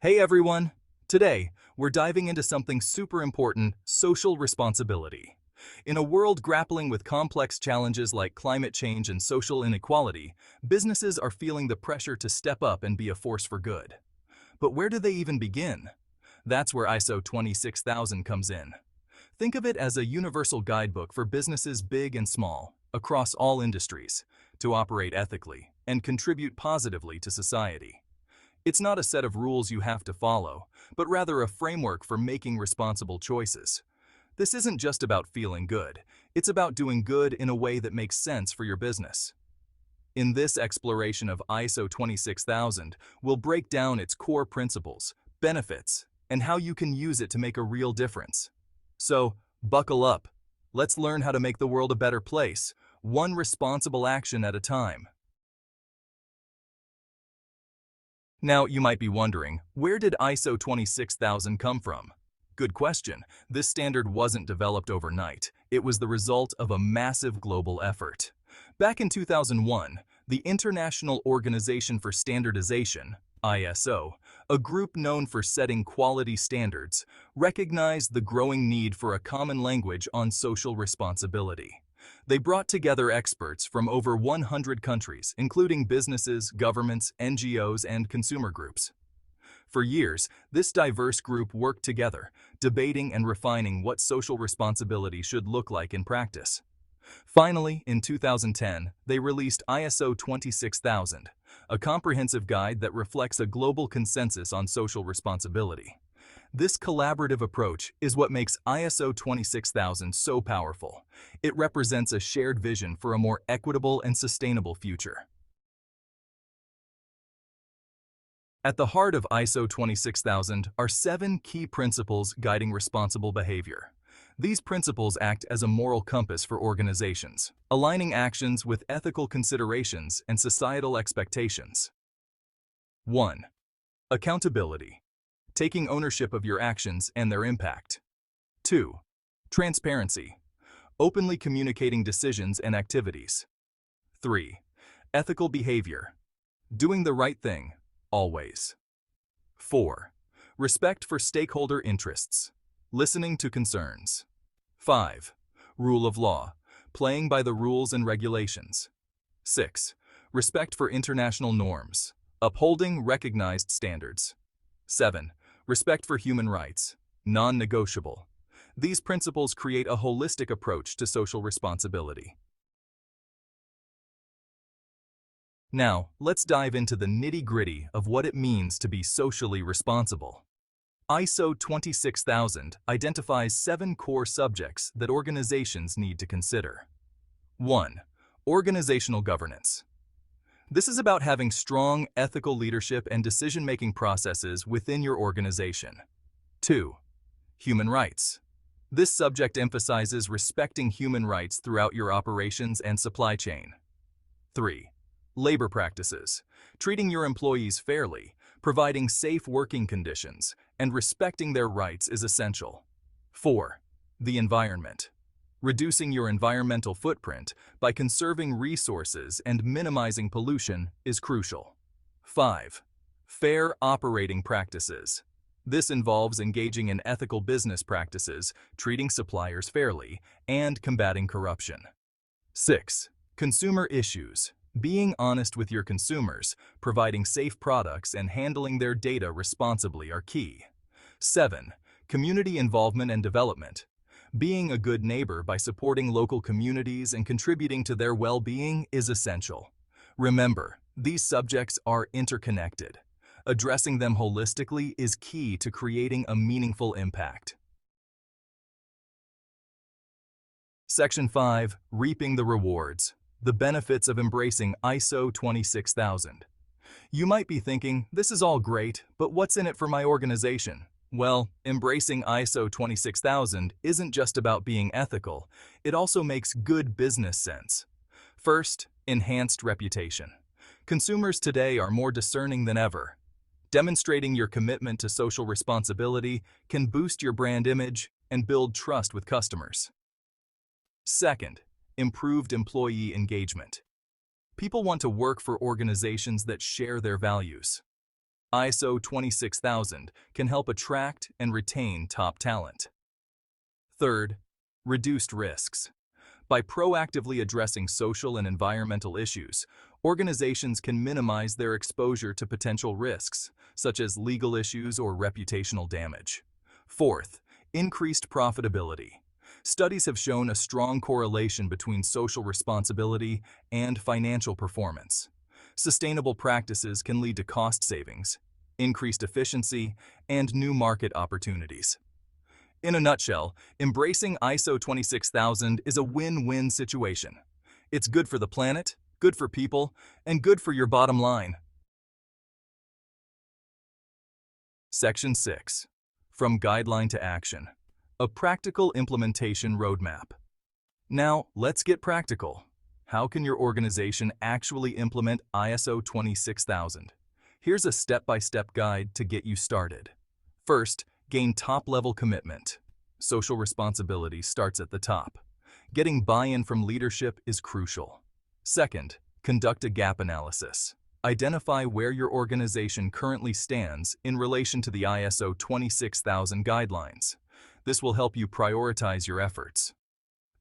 Hey everyone! Today, we're diving into something super important: social responsibility. In a world grappling with complex challenges like climate change and social inequality, businesses are feeling the pressure to step up and be a force for good. But where do they even begin? That's where ISO 26000 comes in. Think of it as a universal guidebook for businesses big and small, across all industries, to operate ethically and contribute positively to society. It's not a set of rules you have to follow, but rather a framework for making responsible choices. This isn't just about feeling good, it's about doing good in a way that makes sense for your business. In this exploration of ISO 26000, we'll break down its core principles, benefits, and how you can use it to make a real difference. So, buckle up. Let's learn how to make the world a better place, one responsible action at a time. Now, you might be wondering, where did ISO 26000 come from? Good question. This standard wasn't developed overnight. It was the result of a massive global effort. Back in 2001, the International Organization for Standardization, ISO, a group known for setting quality standards, recognized the growing need for a common language on social responsibility. They brought together experts from over 100 countries, including businesses, governments, NGOs, and consumer groups. For years, this diverse group worked together, debating and refining what social responsibility should look like in practice. Finally, in 2010, they released ISO 26000, a comprehensive guide that reflects a global consensus on social responsibility. This collaborative approach is what makes ISO 26000 so powerful. It represents a shared vision for a more equitable and sustainable future. At the heart of ISO 26000 are 7 key principles guiding responsible behavior. These principles act as a moral compass for organizations, aligning actions with ethical considerations and societal expectations. 1. Accountability. Taking ownership of your actions and their impact. 2. Transparency. Openly communicating decisions and activities. 3. Ethical behavior. Doing the right thing, always. 4. Respect for stakeholder interests. Listening to concerns. 5. Rule of law. Playing by the rules and regulations. 6. Respect for international norms. Upholding recognized standards. 7. Respect for human rights, non-negotiable. These principles create a holistic approach to social responsibility. Now, let's dive into the nitty-gritty of what it means to be socially responsible. ISO 26000 identifies 7 core subjects that organizations need to consider. 1. Organizational governance. This is about having strong ethical leadership and decision-making processes within your organization. 2. Human rights. This subject emphasizes respecting human rights throughout your operations and supply chain. 3. Labor practices. Treating your employees fairly, providing safe working conditions, and respecting their rights is essential. 4. The environment. Reducing your environmental footprint by conserving resources and minimizing pollution is crucial. 5. Fair operating practices. This involves engaging in ethical business practices, treating suppliers fairly, and combating corruption. 6. Consumer issues. Being honest with your consumers, providing safe products, and handling their data responsibly are key. 7. Community involvement and development. Being a good neighbor by supporting local communities and contributing to their well-being is essential. Remember, these subjects are interconnected. Addressing them holistically is key to creating a meaningful impact. Section 5. Reaping the rewards. The benefits of embracing ISO 26000. You might be thinking, this is all great, but what's in it for my organization? Well, embracing ISO 26000 isn't just about being ethical, it also makes good business sense. First, enhanced reputation. Consumers today are more discerning than ever. Demonstrating your commitment to social responsibility can boost your brand image and build trust with customers. Second, improved employee engagement. People want to work for organizations that share their values. ISO 26000 can help attract and retain top talent. Third, reduced risks. By proactively addressing social and environmental issues, organizations can minimize their exposure to potential risks, such as legal issues or reputational damage. Fourth, increased profitability. Studies have shown a strong correlation between social responsibility and financial performance. Sustainable practices can lead to cost savings, increased efficiency, and new market opportunities. In a nutshell, embracing ISO 26000 is a win-win situation. It's good for the planet, good for people, and good for your bottom line. Section 6. From Guideline to Action. A practical implementation roadmap. Now, let's get practical. How can your organization actually implement ISO 26000? Here's a step-by-step guide to get you started. First, gain top-level commitment. Social responsibility starts at the top. Getting buy-in from leadership is crucial. Second, conduct a gap analysis. Identify where your organization currently stands in relation to the ISO 26000 guidelines. This will help you prioritize your efforts.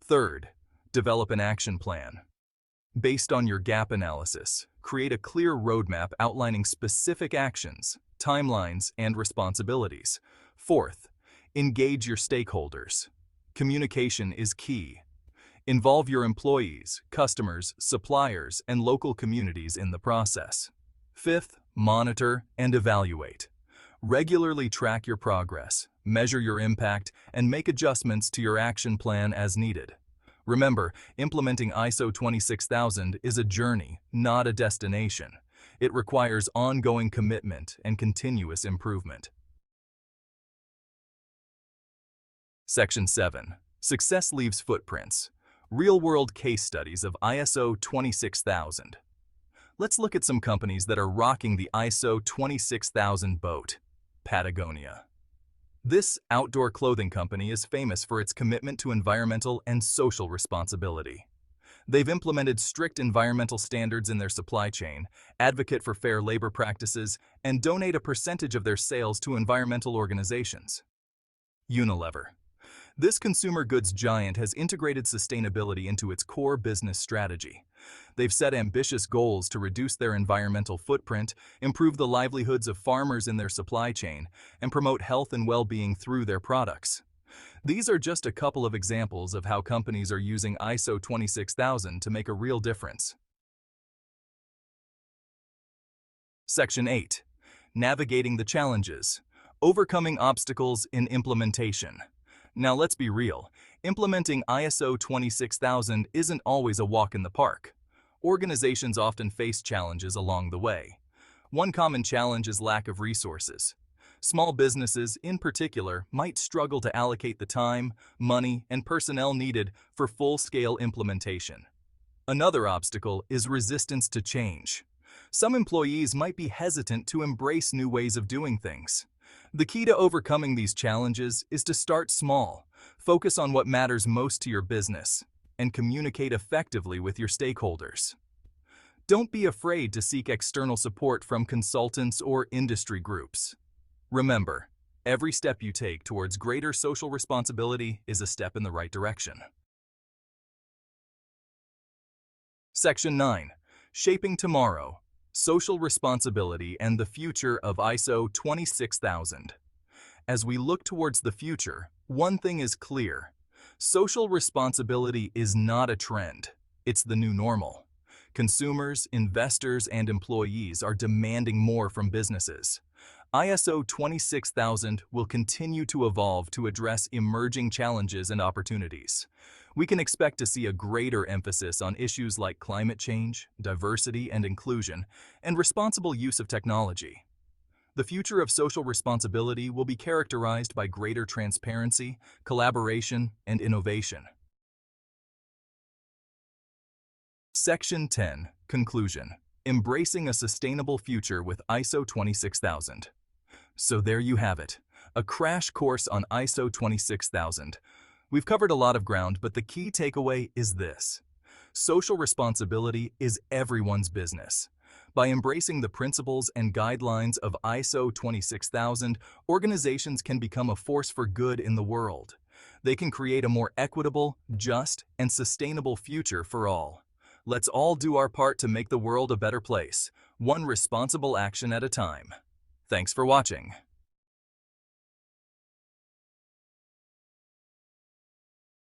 Third, develop an action plan. Based on your gap analysis, create a clear roadmap outlining specific actions, timelines, and responsibilities. Fourth, engage your stakeholders. Communication is key. Involve your employees, customers, suppliers, and local communities in the process. Fifth, monitor and evaluate. Regularly track your progress, measure your impact, and make adjustments to your action plan as needed. Remember, implementing ISO 26000 is a journey, not a destination. It requires ongoing commitment and continuous improvement. Section 7. Success leaves footprints. Real-world case studies of ISO 26000. Let's look at some companies that are rocking the ISO 26000 boat. Patagonia. This outdoor clothing company is famous for its commitment to environmental and social responsibility. They've implemented strict environmental standards in their supply chain, advocate for fair labor practices, and donate a percentage of their sales to environmental organizations. Unilever. This consumer goods giant has integrated sustainability into its core business strategy. They've set ambitious goals to reduce their environmental footprint, improve the livelihoods of farmers in their supply chain, and promote health and well-being through their products. These are just a couple of examples of how companies are using ISO 26000 to make a real difference. Section 8. Navigating the challenges. Overcoming obstacles in implementation. Now let's be real, implementing ISO 26000 isn't always a walk in the park. Organizations often face challenges along the way. One common challenge is lack of resources. Small businesses, in particular, might struggle to allocate the time, money, and personnel needed for full-scale implementation. Another obstacle is resistance to change. Some employees might be hesitant to embrace new ways of doing things. The key to overcoming these challenges is to start small, focus on what matters most to your business, and communicate effectively with your stakeholders. Don't be afraid to seek external support from consultants or industry groups. Remember, every step you take towards greater social responsibility is a step in the right direction. Section 9. Shaping Tomorrow. Social responsibility and the future of ISO 26000. As we look towards the future, one thing is clear. Social responsibility is not a trend. It's the new normal. Consumers, investors, and employees are demanding more from businesses. ISO 26000 will continue to evolve to address emerging challenges and opportunities. We can expect to see a greater emphasis on issues like climate change, diversity and inclusion, and responsible use of technology. The future of social responsibility will be characterized by greater transparency, collaboration, and innovation. Section 10. Conclusion. Embracing a sustainable future with ISO 26000. So there you have it, a crash course on ISO 26000. We've covered a lot of ground, but the key takeaway is this. Social responsibility is everyone's business. By embracing the principles and guidelines of ISO 26000, organizations can become a force for good in the world. They can create a more equitable, just, and sustainable future for all. Let's all do our part to make the world a better place, one responsible action at a time. Thanks for watching.